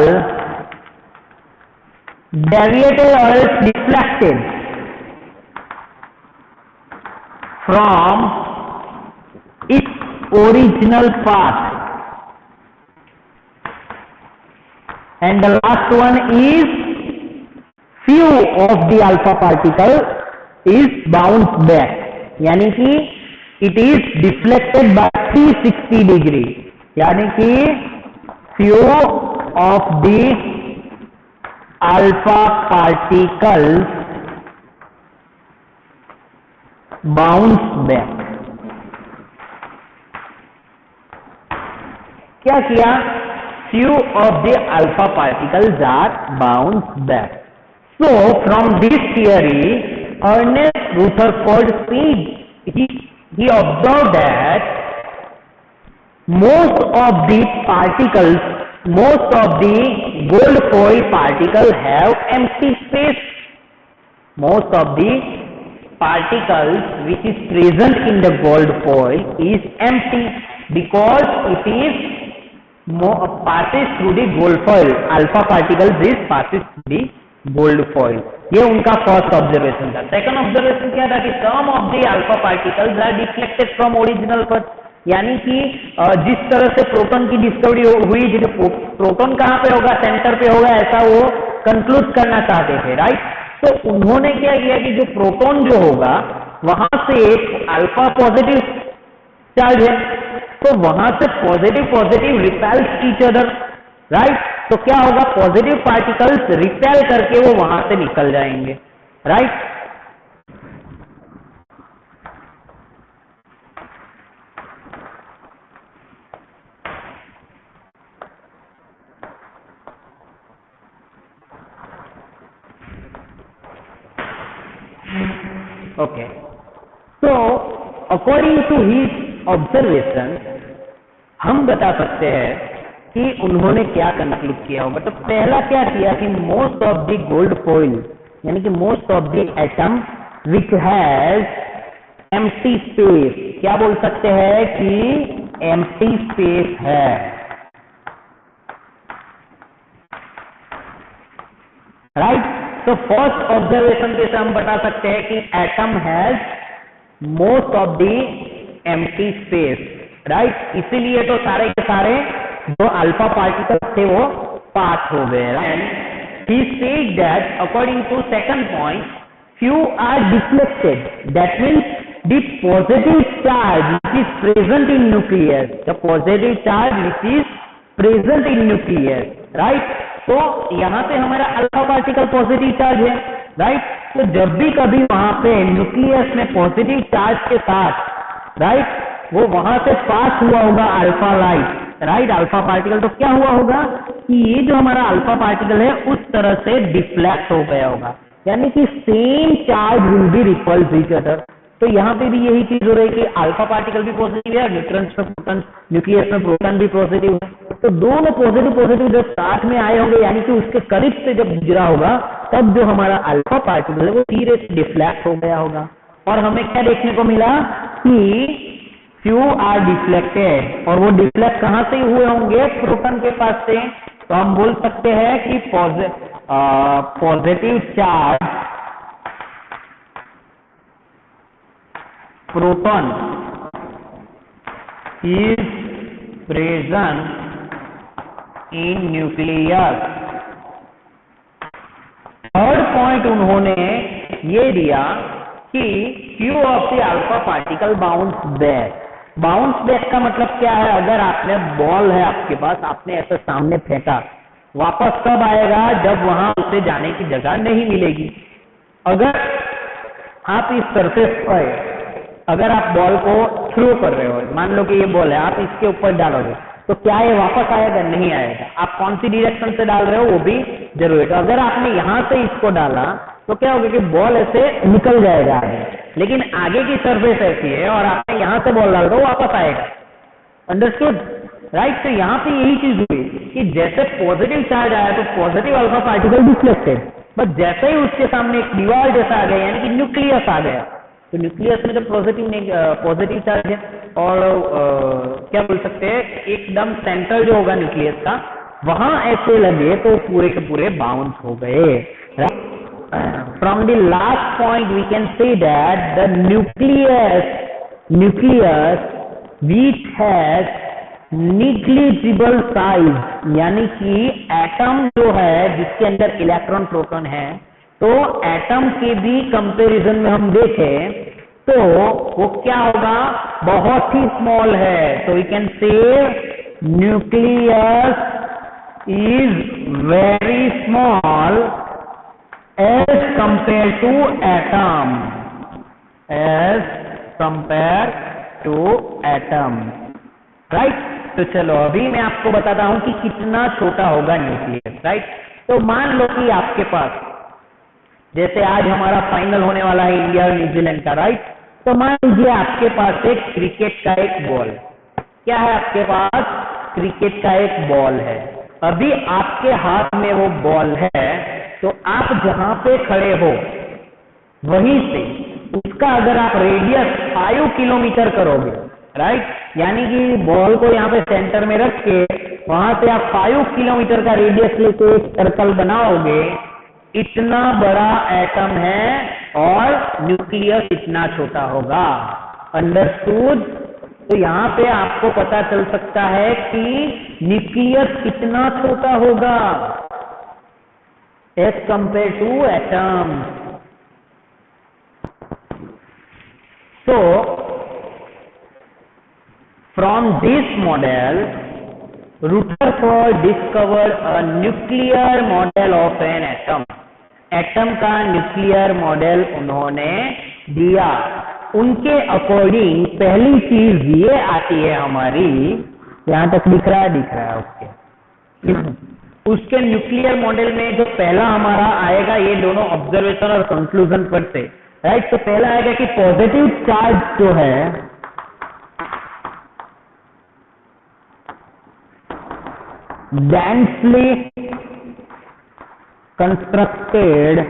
deviated or else deflected from its original path, and the last one is few of the alpha particle is bounced back, यानी कि it is deflected by 360 degree, यानी कि few of the alpha particles bounce back। क्या किया, few of the alpha particles are bounced back। So from this theory, Ernest Rutherford he observed that most of the gold foil particles have empty space। Most of the particles which is present in the gold foil is empty because it is passes through the gold foil। Alpha particles is passes through the gold foil. ये उनका फर्स्ट ऑब्जर्वेशन था। सेकंड ऑब्जर्वेशन क्या था कि some of the alpha particles are deflected from original path, यानी कि जिस तरह से प्रोटॉन की डिस्कवरी हुई, जैसे प्रोटॉन कहाँ पे होगा, सेंटर पे होगा, ऐसा वो कंक्लूड करना चाहते थे, राइट। तो उन्होंने क्या किया कि जो प्रोटॉन जो होगा वहां से एक अल्फा पॉजिटिव चार्ज है, तो वहां से positive repels each other, right. तो क्या होगा, पॉजिटिव पार्टिकल्स रिपेल करके वो वहां से निकल जाएंगे, राइट। ओके, तो अकॉर्डिंग टू हिज ऑब्जर्वेशन हम बता सकते हैं कि उन्होंने क्या कंक्लूड किया होगा। तो पहला क्या किया कि most of the gold foil यानी कि most of the atom which has empty space, क्या बोल सकते हैं कि एम्प्टी स्पेस है, राइट। तो फर्स्ट ऑब्जर्वेशन से हम बता सकते हैं कि atom has most of the empty space, right. इसीलिए तो सारे के सारे जो अल्फा पार्टिकल्स थे वो पास हो गए, right. He said that according to second point, few are deflected. That means the positive charge which is present in nucleus, the positive charge which is present in nucleus, right? तो यहाँ पे हमारा अल्फा पार्टिकल पॉजिटिव चार्ज है, राइट। तो जब भी कभी वहां पे न्यूक्लियस में पॉजिटिव चार्ज के साथ, राइट, वो वहां से पास हुआ होगा alpha light, right, alpha particle, तो क्या हुआ होगा कि ये जो हमारा अल्फा पार्टिकल है उस तरह से डिफ्लेक्ट हो गया होगा, यानी कि same charge will be repels each other. तो यहाँ पे भी यही चीज हो रही है कि अल्फा पार्टिकल भी पॉजिटिव है, न्यूट्रॉन्स में प्रोटॉन, न्यूक्लियस में प्रोटॉन भी पॉजिटिव है, तो दोनों पॉजिटिव पॉजिटिव जब साथ में आए होंगे यानी कि उसके करीब से जब गुजरा होगा तब जो हमारा अल्फा पार्टिकल है वो धीरे से डिफ्लेक्ट हो गया होगा। और हमें क्या देखने को मिला कि फ्यू आर डिफ्लेक्टेड, और वो डिफ्लेक्ट कहां से हुए होंगे, प्रोटॉन के पास से। तो हम बोल सकते हैं कि positive charge proton is present in nucleus. Third point उन्होंने ये दिया कि few of the alpha particle bounce back. Bounce back का मतलब क्या है, अगर आपने बॉल है आपके पास, आपने ऐसे सामने फेंका, वापस कब आएगा, जब वहां उसे जाने की जगह नहीं मिलेगी। अगर आप इस सरफेस पर, अगर आप बॉल को थ्रो कर रहे हो, मान लो कि ये बॉल है, आप इसके ऊपर डालोगे तो क्या ये वापस आएगा, नहीं आएगा। आप कौन सी डायरेक्शन से डाल रहे हो वो भी जरूरी है। तो अगर आपने यहां से इसको डाला तो क्या होगा कि बॉल ऐसे निकल जाएगा आगे, लेकिन आगे की सरफेस ऐसी है और आपने यहां से बॉल डाल दो वापस आएगा। Understood, right. तो यहाँ पे यही चीज हुई कि जैसे पॉजिटिव चार्ज आया तो positive alpha particle deflected, but जैसे ही उसके सामने एक दीवार जैसा आ गया यानी कि न्यूक्लियस आ गया, तो न्यूक्लियस में तो पॉजिटिव चार्ज है और क्या बोल सकते हैं, एकदम सेंटर जो होगा न्यूक्लियस का वहां ऐसे लगे तो पूरे के पूरे बाउंस हो गए। From the last point we can say that the nucleus which has negligible size, यानी कि एटम जो है जिसके अंदर इलेक्ट्रॉन प्रोटॉन है, तो एटम के भी कंपैरिजन में हम देखें तो वो क्या होगा, बहुत ही स्मॉल है। तो we can say nucleus is very small as compared to atom, as compared to atom, right। तो चलो अभी मैं आपको बताता हूं कि कितना छोटा होगा न्यूक्लियस, राइट। तो मान लो कि आपके पास, जैसे आज हमारा फाइनल होने वाला है इंडिया और न्यूजीलैंड का, राइट। तो मान लीजिए आपके पास एक क्रिकेट का एक बॉल, क्या है आपके पास, क्रिकेट का एक बॉल है। अभी आपके हाथ में वो बॉल है, तो आप जहां पे खड़े हो वहीं से उसका अगर आप रेडियस 5 किलोमीटर करोगे, राइट, यानी कि बॉल को यहाँ पे सेंटर में रख के वहां से आप 5 किलोमीटर का रेडियस लेके एक सर्कल बनाओगे, इतना बड़ा एटम है और न्यूक्लियस इतना छोटा होगा। अंडरस्टूड। तो यहाँ पे आपको पता चल सकता है कि न्यूक्लियस कितना छोटा होगा as compared to atom. So from this model Rutherford discovered a nuclear model of an atom. Atom का न्यूक्लियर मॉडल उन्होंने दिया। उनके अकॉर्डिंग पहली चीज ये आती है हमारी, यहां तक दिख रहा है उसके न्यूक्लियर मॉडल में जो पहला हमारा आएगा, ये दोनों ऑब्जर्वेशन और कंक्लूजन पर से, राइट। तो पहला आएगा कि पॉजिटिव चार्ज जो है densely constructed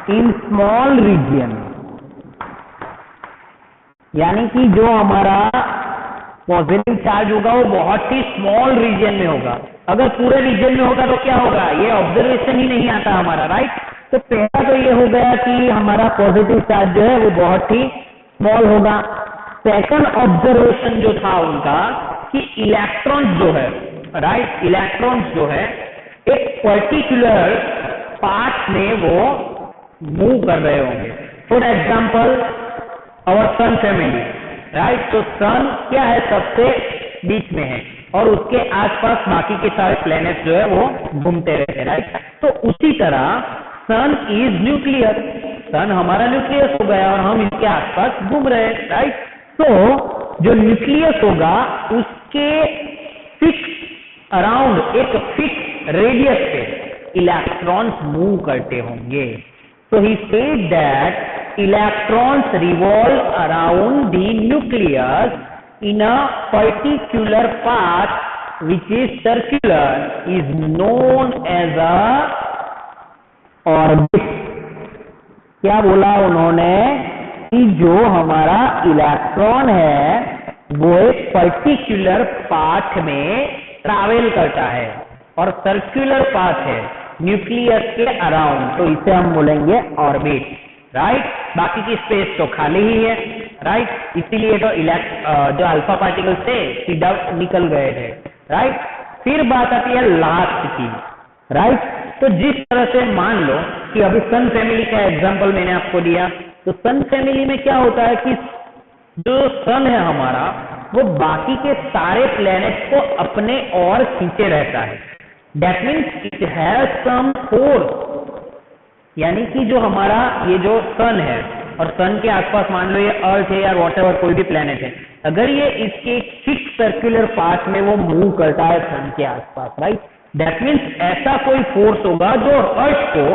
in small region, यानी कि जो हमारा पॉजिटिव चार्ज होगा वो बहुत ही स्मॉल रीजन में होगा। अगर पूरे रीजन में होगा तो क्या होगा, ये ऑब्जर्वेशन ही नहीं आता हमारा, राइट। तो पहला तो ये हो गया कि हमारा पॉजिटिव चार्ज जो है वो बहुत ही स्मॉल होगा। सेकंड ऑब्जर्वेशन जो था उनका कि इलेक्ट्रॉन्स जो है, राइट, इलेक्ट्रॉन्स जो है एक पर्टिकुलर पाथ में वो मूव कर रहे होंगे। फॉर एग्जाम्पल और सन फैमिली, राइट। तो सन क्या है, सबसे बीच में है और उसके आसपास बाकी के सारे प्लैनेट्स जो है वो घूमते रहते हैं, राइट। तो उसी तरह सन इज न्यूक्लियस, सन हमारा न्यूक्लियस हो गया और हम इसके आसपास घूम रहे हैं, राइट। तो जो न्यूक्लियस होगा उसके फिक्स अराउंड एक फिक्स रेडियस पे इलेक्ट्रॉन्स मूव करते होंगे। So he said that electrons revolve around the nucleus in a particular path which is circular, is known as a orbit. क्या बोला उन्होंने कि जो हमारा इलेक्ट्रॉन है वो एक पर्टिकुलर पाथ में ट्रैवल करता है और सर्कुलर पाथ है न्यूक्लियस के अराउंड, तो इसे हम बोलेंगे ऑर्बिट, राइट। बाकी की स्पेस तो खाली ही है, राइट। इसीलिए तो जो अल्फा पार्टिकल थे सीधा निकल गए थे, राइट। फिर बात आती है लास्ट की, राइट। तो जिस तरह से मान लो कि अभी सन फैमिली का एग्जांपल मैंने आपको दिया, तो सन फैमिली में क्या होता है कि जो सन है हमारा वो बाकी के सारे प्लैनेट्स को अपने ओर खींचे रहता है। That means it has some force, यानी कि जो हमारा ये जो सन है और सन के आसपास मान लो ये अर्थ है या वॉटएवर कोई भी प्लेनेट है, अगर ये इसके फिक्स सर्कुलर पाथ में वो मूव करता है सन के आसपास, राइट। दैट मीन्स ऐसा कोई फोर्स होगा जो अर्थ को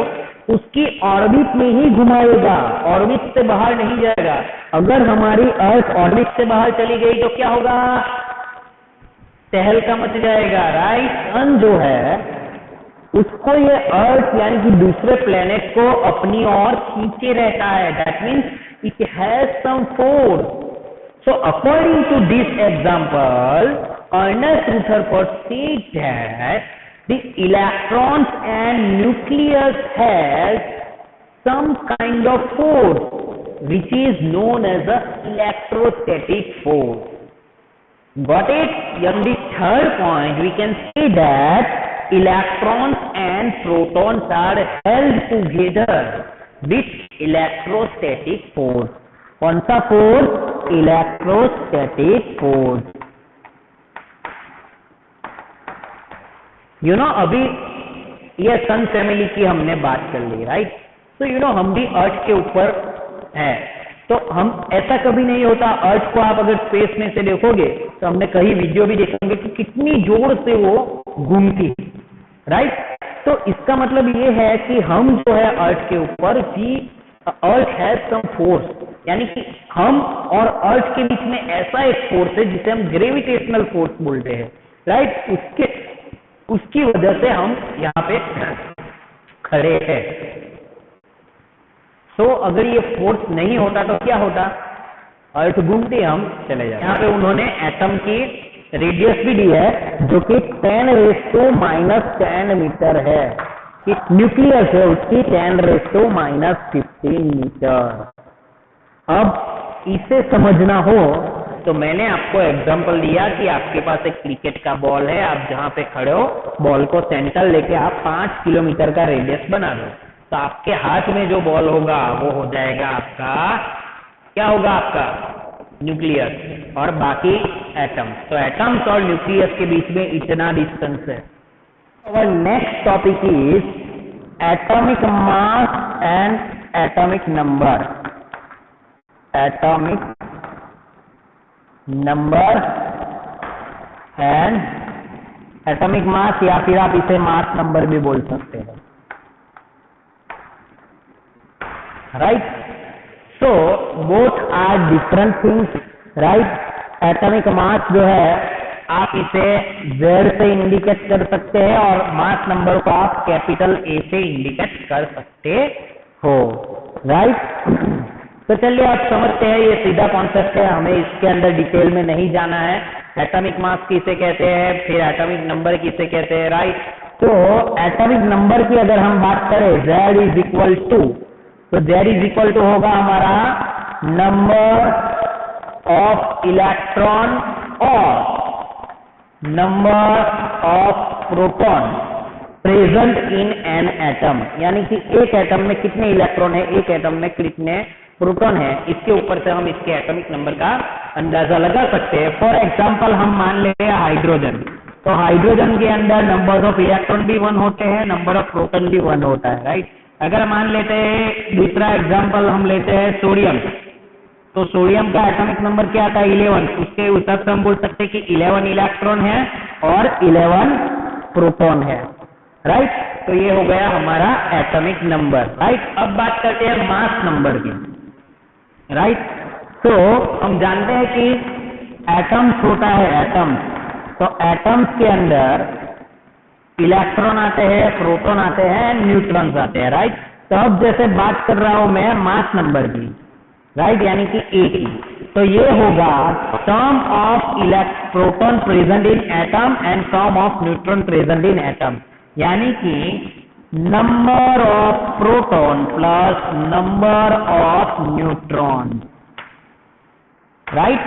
उसकी ऑर्बिट में ही घुमाएगा, ऑर्बिट से बाहर नहीं जाएगा। अगर हमारी अर्थ ऑर्बिट से बाहर चली गई तो क्या होगा, तहलका मच जाएगा, राइट। सन जो है उसको ये अर्थ यानी कि दूसरे प्लेनेट को अपनी ओर खींचे रहता है। That means it has some force. So according to this example Ernest Rutherford said that the electrons and nucleus has some kind of force which is known as a electrostatic force. Got it? On the third point, we can say that electrons and protons are held together with electrostatic force. कौन सा फोर्स? Electrostatic force. अभी ये सन फैमिली की हमने बात कर ली, राइट। तो हम भी अर्थ के ऊपर है, तो हम ऐसा कभी नहीं होता, अर्थ को आप अगर स्पेस में से देखोगे तो हमने कई वीडियो भी देखेंगे कि कितनी जोर से वो घूमती, राइट। तो इसका मतलब ये है कि हम जो है अर्थ के ऊपर भी, अर्थ हैज सम फोर्स, यानी कि हम और अर्थ के बीच में ऐसा एक फोर्स है जिसे हम ग्रेविटेशनल फोर्स बोलते हैं, राइट। उसकी वजह से हम यहाँ पे खड़े हैं। तो अगर ये फोर्स नहीं होता तो क्या होता, अर्थ घूमती हम चले जाते। यहाँ पे उन्होंने एटम की रेडियस भी दी है जो कि 10⁻⁻10 मीटर है, कि न्यूक्लियस है उसकी 10⁻⁻15 मीटर। अब इसे समझना हो तो मैंने आपको एग्जांपल दिया कि आपके पास एक क्रिकेट का बॉल है, आप जहां पे खड़े हो बॉल को सेंटर लेके आप 5 किलोमीटर का रेडियस बना लो, तो आपके हाथ में जो बॉल होगा वो हो जाएगा आपका, क्या होगा आपका, न्यूक्लियस, और बाकी एटम्स। तो एटम्स और न्यूक्लियस के बीच में इतना डिस्टेंस है। और next topic is atomic mass and atomic number. Atomic number and atomic mass, या फिर आप इसे मास नंबर भी बोल सकते हैं। Right. So both are different things, right. Atomic mass जो है आप इसे Z से इंडिकेट कर सकते हैं और मास नंबर को आप कैपिटल A से इंडिकेट कर सकते हो, राइट। तो चलिए आप समझते हैं, ये सीधा कॉन्सेप्ट है, हमें इसके अंदर डिटेल में नहीं जाना है। एटॉमिक मास किसे कहते हैं, फिर एटॉमिक नंबर किसे कहते हैं, राइट। तो एटॉमिक नंबर की अगर हम बात करें Z इज इक्वल टू, तो Z इज इक्वल टू होगा हमारा नंबर ऑफ इलेक्ट्रॉन और number of proton present in an atom, यानी कि एक एटम में कितने इलेक्ट्रॉन है, एक एटम में कितने प्रोटॉन है, इसके ऊपर से हम इसके एटॉमिक नंबर का अंदाजा लगा सकते हैं। फॉर एग्जांपल हम मान लेते हैं हाइड्रोजन, तो हाइड्रोजन के अंदर नंबर ऑफ इलेक्ट्रॉन भी 1 होते हैं, नंबर ऑफ प्रोटॉन भी 1 होता है, राइट। अगर मान लेते हैं दूसरा एग्जाम्पल हम लेते हैं सोडियम, तो सोडियम का एटॉमिक नंबर क्या आता है 11, उसके हिसाब से हम बोल सकते हैं कि 11 इलेक्ट्रॉन है और 11 प्रोटॉन है, राइट। तो ये हो गया हमारा एटॉमिक नंबर, राइट। अब बात करते हैं मास नंबर की, राइट। तो हम जानते हैं कि एटम्स होता है एटम्स, तो एटम्स के अंदर इलेक्ट्रॉन आते हैं, प्रोटॉन आते हैं, न्यूट्रॉन्स आते हैं, राइट। तो अब जैसे बात कर रहा हूं मैं मास नंबर की, राइट, यानी कि A की, तो ये होगा sum of proton present in atom and sum of neutron present in atom, यानी कि number of proton plus number of neutron, right.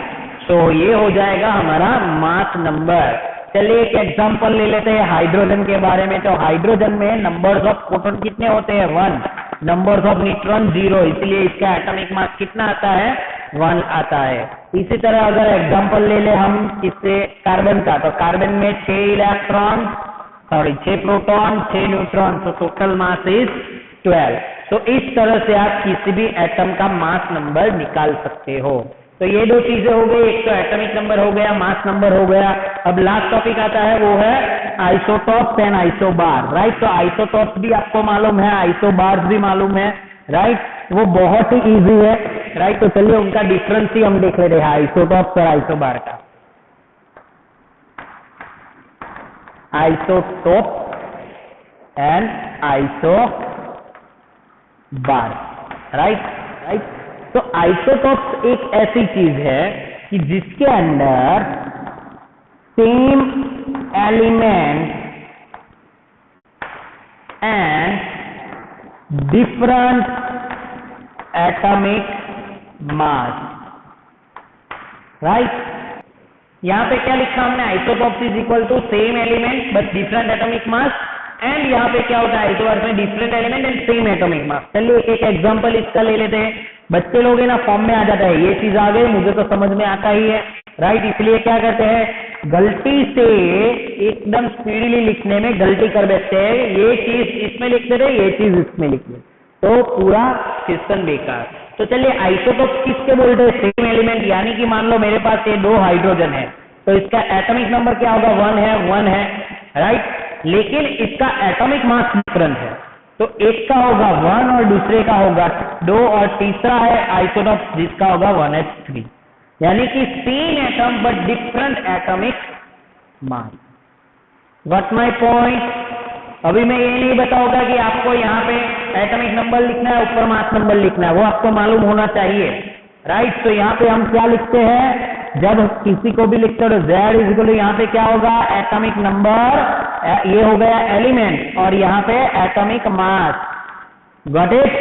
तो ये हो जाएगा हमारा मास नंबर। चलिए एक एग्जांपल ले लेते हैं हाइड्रोजन के बारे में। तो हाइड्रोजन में नंबर्स ऑफ प्रोटॉन कितने होते हैं 1, नंबर्स ऑफ न्यूट्रॉन 0, इसलिए इसका एटॉमिक मास कितना आता है 1 आता है। इसी तरह अगर एग्जांपल ले ले हम इससे कार्बन का, तो कार्बन में 6 प्रोटॉन 6 न्यूट्रॉन, तो टोटल मास इज 12। तो इस तरह से आप किसी भी एटम का मास नंबर निकाल सकते हो। तो ये दो चीजें हो गई, एक तो एटॉमिक नंबर हो गया, मास नंबर हो गया। अब लास्ट टॉपिक आता है वो है आइसोटॉप्स एंड आइसोबार, राइट। तो आइसोटॉप्स भी आपको मालूम है, आइसोबार्स भी मालूम है, राइट। वो बहुत ही इजी है, राइट। तो चलिए उनका डिफरेंस ही हम देख लेते हैं, आइसोटॉप्स और आइसोबार का। Isotope and isobar, right. तो आइसोटॉप्स एक ऐसी चीज है कि जिसके अंदर same element and different atomic mass, right. यहां पे क्या लिखा हमने, isotopes is equal to same element but different atomic mass, and यहाँ पे क्या होता है आइसोबार में different element and same atomic mass. चलिए एक एग्जांपल इसका ले लेते हैं। बच्चे लोग ना फॉर्म में आ जाता है, ये चीज आ गई मुझे तो समझ में आता ही है, राइट। इसलिए क्या करते हैं, गलती से एकदम स्पीडली लिखने में गलती कर बैठते हैं, ये चीज इसमें लिख देते, ये चीज इसमें लिख दे, तो पूरा सिस्टम बेकार। तो चलिए आइसोटॉप किसके बोलते हैं, सेम एलिमेंट, यानी कि मान लो मेरे पास ये 2 हाइड्रोजन है, तो इसका एटॉमिक नंबर क्या होगा 1 है, राइट। लेकिन इसका एटॉमिक मास डिफरेंट है, तो एक का होगा 1 और दूसरे का होगा 2, और तीसरा है आइसोटॉप जिसका होगा 1s3, यानी कि same atom but different atomic mass. What my point. अभी मैं ये नहीं बताऊंगा कि आपको यहाँ पे एटॉमिक नंबर लिखना है, ऊपर मास नंबर लिखना है, वो आपको मालूम होना चाहिए, राइट। तो यहाँ पे हम क्या लिखते हैं, जब किसी को भी लिखते हो Z इज इक्वल टू यहाँ पे क्या होगा एटॉमिक नंबर, ये हो गया एलिमेंट, और यहाँ पे एटॉमिक मास, गॉट इट।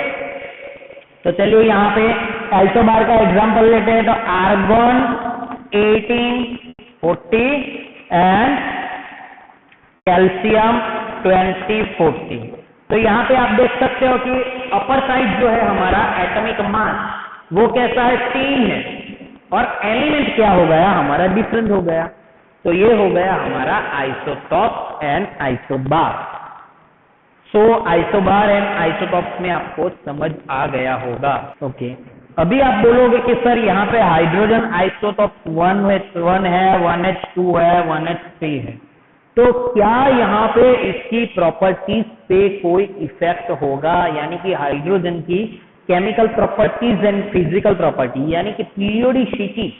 तो चलिए यहाँ पे आइसोबार का एग्जांपल लेते हैं। तो आर्गन 1840 एंड कैल्शियम 2040। तो यहाँ पे आप देख सकते हो कि अपर साइड जो है हमारा एटॉमिक मास वो कैसा है 3 है, और एलिमेंट क्या हो गया हमारा डिफरेंट हो गया। तो ये हो गया हमारा isotope and isobar. So isobar and isotopes में आपको समझ आ गया होगा, ओके। अभी आप बोलोगे कि सर यहाँ पे हाइड्रोजन आइसोटॉप 1H1 है, 1H2 है, 1H3 है, तो क्या यहाँ पे इसकी प्रॉपर्टीज पे कोई इफेक्ट होगा, यानी कि हाइड्रोजन की chemical properties and physical property, यानी कि पीरियोडिसिटी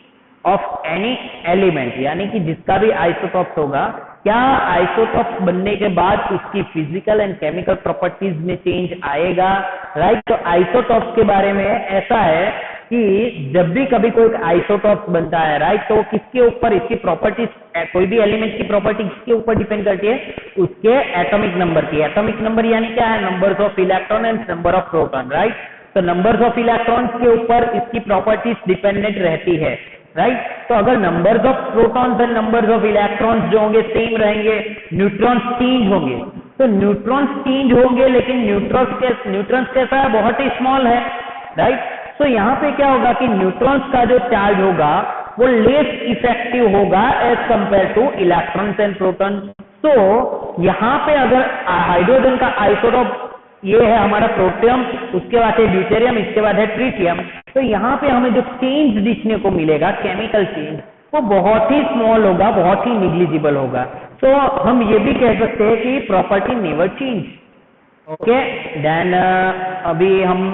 ऑफ एनी एलिमेंट, यानी कि जिसका भी आइसोटॉप्स होगा, क्या आइसोटॉप्स बनने के बाद उसकी फिजिकल एंड केमिकल प्रॉपर्टीज में चेंज आएगा, राइट। तो आइसोटॉप्स के बारे में ऐसा है कि जब भी कभी कोई आइसोटॉप्स बनता है, राइट, तो किसके ऊपर इसकी प्रॉपर्टीज, कोई भी एलिमेंट की प्रॉपर्टी किसके ऊपर डिपेंड करती है, उसके एटॉमिक नंबर की। एटॉमिक नंबर यानी क्या है, numbers of electron and number of proton, right. तो नंबर्स ऑफ इलेक्ट्रॉन्स के ऊपर इसकी प्रॉपर्टीज डिपेंडेंट रहती है, राइट। तो अगर numbers of protons and numbers of electrons जो होंगे सेम रहेंगे, न्यूट्रॉन्स चेंज होंगे, तो न्यूट्रॉन्स चेंज होंगे, लेकिन न्यूट्रॉन्स कैसा है, बहुत ही स्मॉल है, राइट। तो यहाँ पे क्या होगा कि न्यूट्रॉन्स का जो चार्ज होगा वो लेस इफेक्टिव होगा as compare to electrons and proton. तो यहाँ पे अगर हाइड्रोजन का आइसोटॉप ये है हमारा प्रोटियम, उसके बाद है ड्यूटेरियम, इसके बाद है ट्रिटियम, तो यहाँ पे हमें जो चेंज दिखने को मिलेगा, केमिकल चेंज, वो बहुत ही स्मॉल होगा, बहुत ही निग्लिजिबल होगा। तो हम ये भी कह सकते हैं कि property never change. Okay, then अभी हम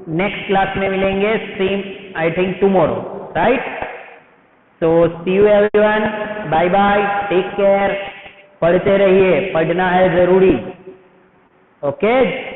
नेक्स्ट क्लास में मिलेंगे, same I think tomorrow, right. So see you everyone, bye bye, take care, पढ़ते रहिए, पढ़ना है जरूरी। ओके।